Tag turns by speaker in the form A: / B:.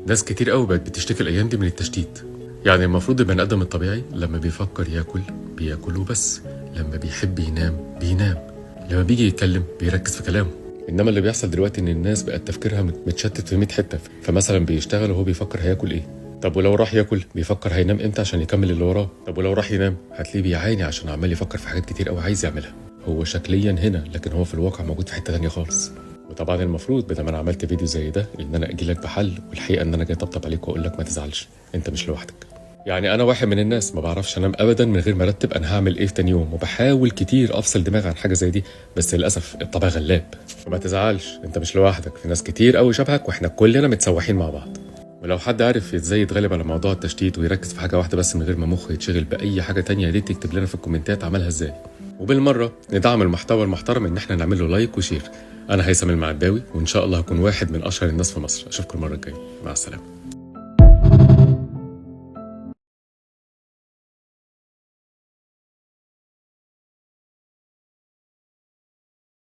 A: ناس كتير قوي بقت بتشتكي الايام دي من التشتيت. يعني المفروض البني ادم الطبيعي لما بيفكر ياكل بياكل وبس، لما بيحب ينام بينام، لما بيجي يتكلم بيركز في كلامه. انما اللي بيحصل دلوقتي ان الناس بقت تفكيرها متشتت في 100 حته، فمثلا بيشتغل وهو بيفكر هياكل ايه، طب ولو راح ياكل بيفكر هينام امتى عشان يكمل اللي وراه، طب ولو راح ينام هتلاقيه بيعاني عشان عمال يفكر في حاجات كتير قوي عايز يعملها. هو شكليا هنا لكن هو في الواقع موجود في حته تانيه خالص. وطبعا المفروض بدل ما انا عملت فيديو زي ده ان انا اجي لك بحل، والحقيقه ان انا جاي اطبطب عليك واقول لك ما تزعلش، انت مش لوحدك. يعني انا واحد من الناس ما بعرفش انام ابدا من غير ما ارتب انا هعمل ايه في تاني يوم، وبحاول كتير افصل دماغي عن حاجه زي دي، بس للاسف الطبع غلاب. فما تزعلش، انت مش لوحدك، في ناس كتير قوي شبهك واحنا كلنا متسوحين مع بعض. ولو حد عارف ازاي يتغلب على موضوع التشتيت ويركز في حاجه واحده بس من غير ما مخه يتشغل باي حاجه تانية، يا ريت تكتب لنا في الكومنتات عملها ازاي. وبالمره ندعم المحتوى المحترم ان احنا نعمل له لايك وشير. انا هيثم المعداوي، وان شاء الله هكون واحد من اشهر الناس في مصر. اشوفكم المره الجايه، مع السلامه.